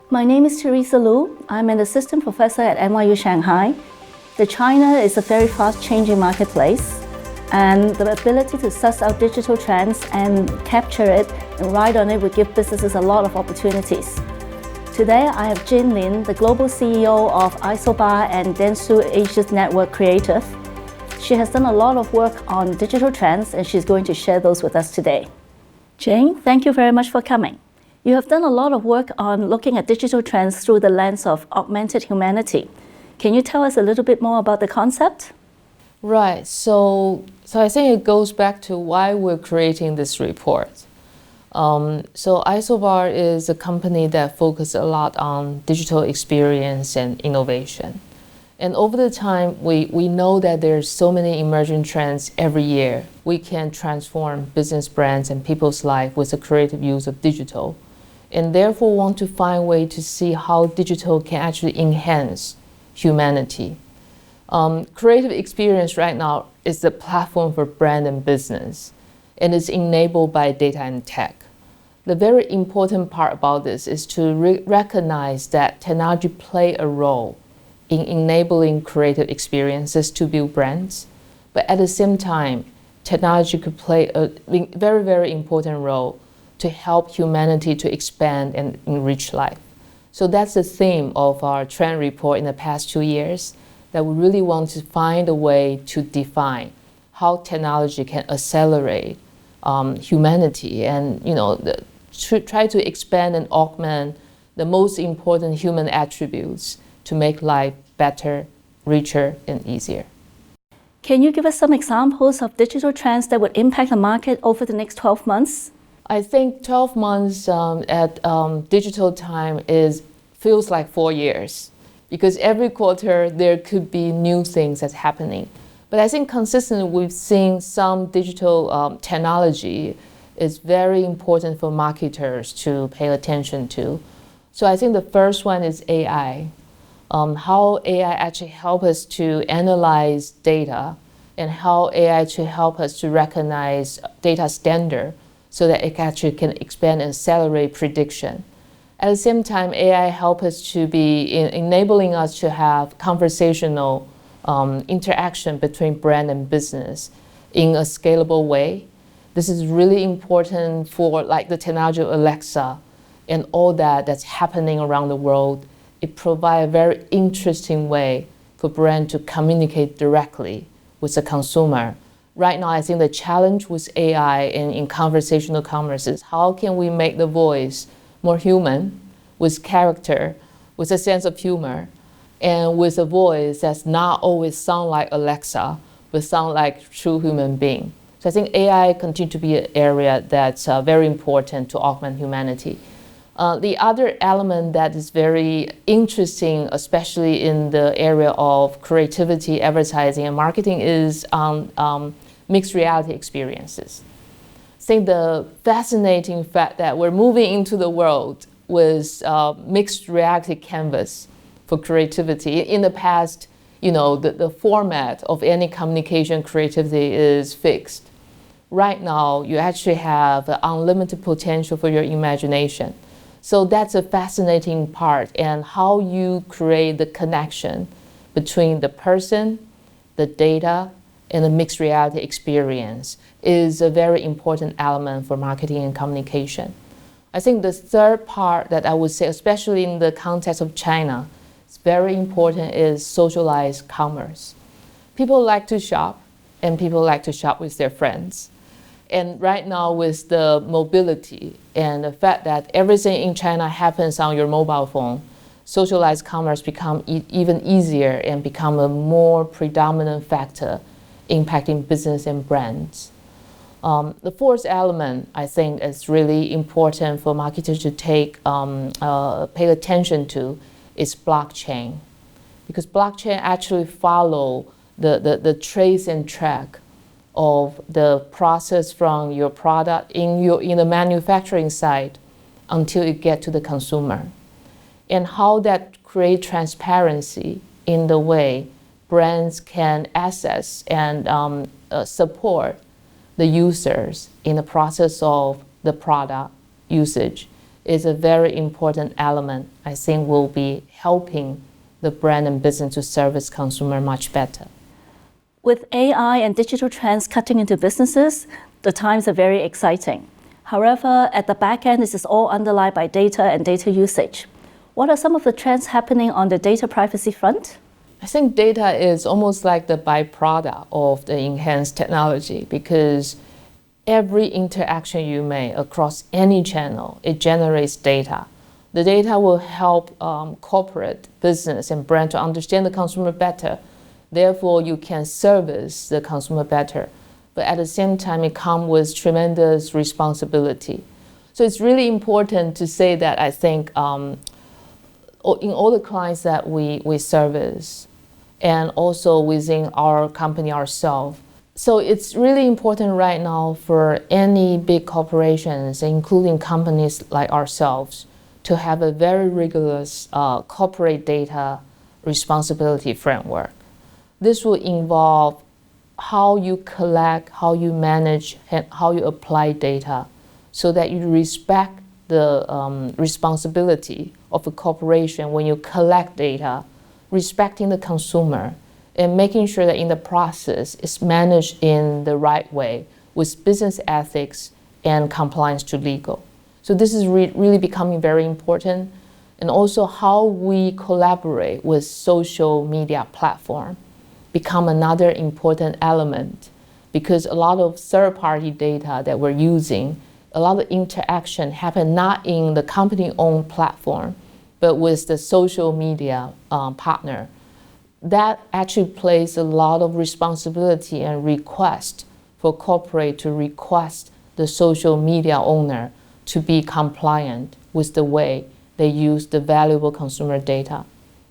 My name is Theresa Loo. I'm an assistant professor at NYU Shanghai. China is a very fast-changing marketplace, and the ability to suss out digital trends and capture it and ride on it would give businesses a lot of opportunities. Today, I have Jean Lin, the global CEO of Isobar and Dentsu Aegis Network Creative. She has done a lot of work on digital trends, and she's going to share those with us today. Jean, thank you very much for coming. You have done a lot of work on looking at digital trends through the lens of augmented humanity. Can you tell us a little bit more about the concept? Right. So I think it goes back to why we're creating this report. So Isobar is a company that focuses a lot on digital experience and innovation. And over the time, we know that there's so many emerging trends every year. We can transform business brands and people's life with the creative use of digital, and therefore want to find a way to see how digital can actually enhance humanity. Creative experience right now is the platform for brand and business, and it's enabled by data and tech. The very important part about this is to recognize that technology play a role in enabling creative experiences to build brands, but at the same time, technology could play a very, very important role to help humanity to expand and enrich life. So that's the theme of our trend report in the past 2 years, that we really want to find a way to define how technology can accelerate humanity and try to expand and augment the most important human attributes to make life better, richer, and easier. Can you give us some examples of digital trends that would impact the market over the next 12 months? I think 12 months at digital time feels like 4 years, because every quarter there could be new things that's happening. But I think consistently we've seen some digital technology is very important for marketers to pay attention to. So I think the first one is AI. How AI actually help us to analyze data, and how AI to help us to recognize data standard so that it actually can expand and accelerate prediction. At the same time, AI help us to be enabling us to have conversational interaction between brand and business in a scalable way. This is really important for like the technology of Alexa and all that's happening around the world. It provides a very interesting way for brand to communicate directly with the consumer. Right now, I think the challenge with AI and in conversational commerce is how can we make the voice more human, with character, with a sense of humor, and with a voice that's not always sound like Alexa, but sound like true human being. So I think AI continues to be an area that's very important to augment humanity. The other element that is very interesting, especially in the area of creativity, advertising, and marketing, is mixed reality experiences. I think the fascinating fact that we're moving into the world with mixed reality canvas for creativity. In the past, the format of any communication creativity is fixed. Right now, you actually have unlimited potential for your imagination. So that's a fascinating part, and how you create the connection between the person, the data, and the mixed reality experience is a very important element for marketing and communication. I think the third part that I would say, especially in the context of China, is very important is socialized commerce. People like to shop, and people like to shop with their friends. And right now with the mobility and the fact that everything in China happens on your mobile phone, socialized commerce become even easier and become a more predominant factor impacting business and brands. The fourth element, I think, is really important for marketers to pay attention to is blockchain, because blockchain actually follow the trace and track of the process from your product in the manufacturing side until it get to the consumer, and how that create transparency in the way brands can access and support the users in the process of the product usage, is a very important element. I think will be helping the brand and business to service consumer much better. With AI and digital trends cutting into businesses, the times are very exciting. However, at the back end, this is all underlined by data and data usage. What are some of the trends happening on the data privacy front? I think data is almost like the byproduct of the enhanced technology, because every interaction you make across any channel, it generates data. The data will help corporate, business, and brand to understand the consumer better. Therefore, you can service the consumer better. But at the same time, it comes with tremendous responsibility. So it's really important to say that I think in all the clients that we service, and also within our company ourselves. So it's really important right now for any big corporations, including companies like ourselves, to have a very rigorous corporate data responsibility framework. This will involve how you collect, how you manage, and how you apply data, so that you respect the responsibility of a corporation when you collect data, respecting the consumer, and making sure that in the process it's managed in the right way with business ethics and compliance to legal. So this is really becoming very important. And also how we collaborate with social media platform become another important element, because a lot of third-party data that we're using, a lot of interaction happen not in the company-owned platform, but with the social media partner. That actually plays a lot of responsibility and request for corporate to request the social media owner to be compliant with the way they use the valuable consumer data.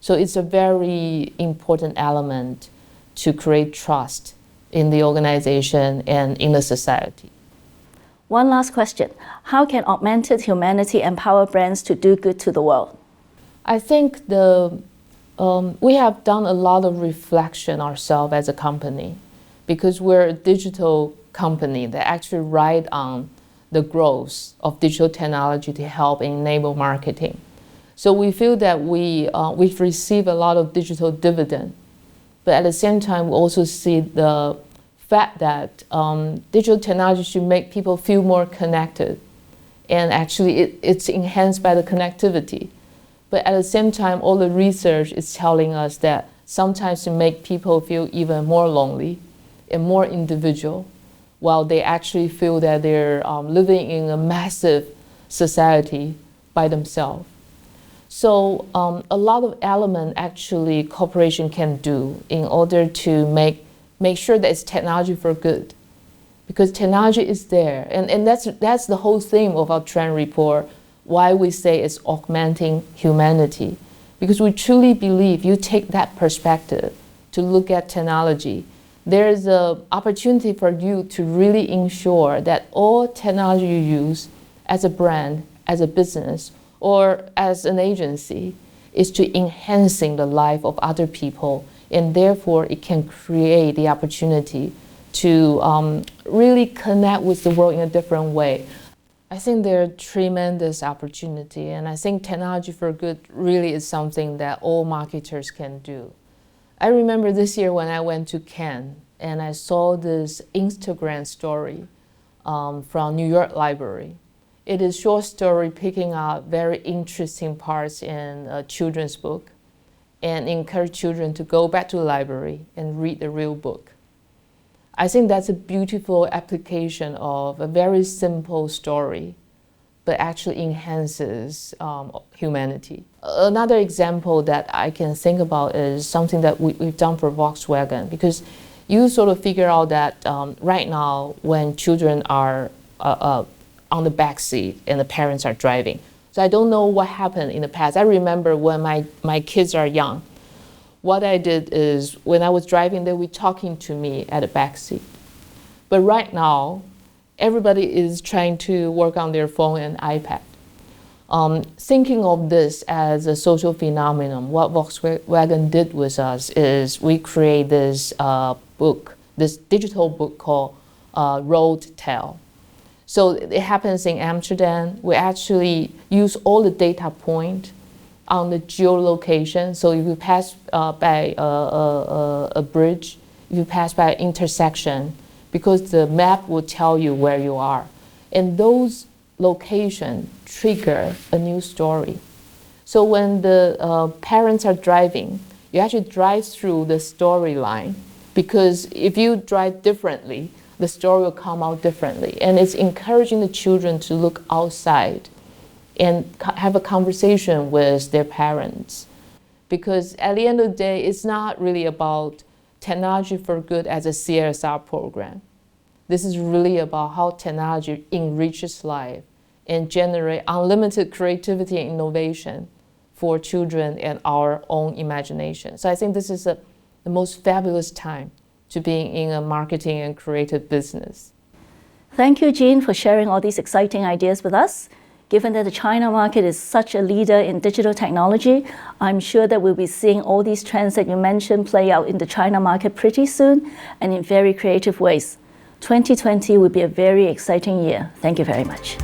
So it's a very important element to create trust in the organization and in the society. One last question. How can Augmented Humanity empower brands to do good to the world? I think we have done a lot of reflection ourselves as a company, because we're a digital company that actually ride on the growth of digital technology to help enable marketing. So we feel that we've received a lot of digital dividend, but at the same time, we also see the fact that digital technology should make people feel more connected, and actually it's enhanced by the connectivity. But at the same time, all the research is telling us that sometimes it makes people feel even more lonely and more individual, while they actually feel that they're living in a massive society by themselves. So a lot of elements actually corporation can do in order to make sure that it's technology for good, because technology is there, and that's the whole theme of our trend report. Why we say it's augmenting humanity, because we truly believe you take that perspective to look at technology, there's an opportunity for you to really ensure that all technology you use as a brand, as a business, or as an agency is to enhancing the life of other people, and therefore it can create the opportunity to really connect with the world in a different way. I think there's tremendous opportunity, and I think technology for good really is something that all marketers can do. I remember this year when I went to Cannes and I saw this Instagram story from New York Library. It is a short story picking out very interesting parts in a children's book and encourage children to go back to the library and read the real book. I think that's a beautiful application of a very simple story, but actually enhances humanity. Another example that I can think about is something that we've done for Volkswagen, because you sort of figure out that right now when children are on the back seat and the parents are driving. So I don't know what happened in the past. I remember when my kids are young, what I did is when I was driving, they were talking to me at the back seat. But right now, everybody is trying to work on their phone and iPad. Thinking of this as a social phenomenon, what Volkswagen did with us is we create this book, this digital book called Road Tell. So it happens in Amsterdam. We actually use all the data point on the geolocation. So if you pass by a bridge, if you pass by an intersection, because the map will tell you where you are. And those locations trigger a new story. So when the parents are driving, you actually drive through the storyline, because if you drive differently, the story will come out differently. And it's encouraging the children to look outside and have a conversation with their parents. Because at the end of the day, it's not really about technology for good as a CSR program. This is really about how technology enriches life and generate unlimited creativity and innovation for children and our own imagination. So I think this is the most fabulous time to being in a marketing and creative business. Thank you, Jean, for sharing all these exciting ideas with us. Given that the China market is such a leader in digital technology, I'm sure that we'll be seeing all these trends that you mentioned play out in the China market pretty soon and in very creative ways. 2020 will be a very exciting year. Thank you very much.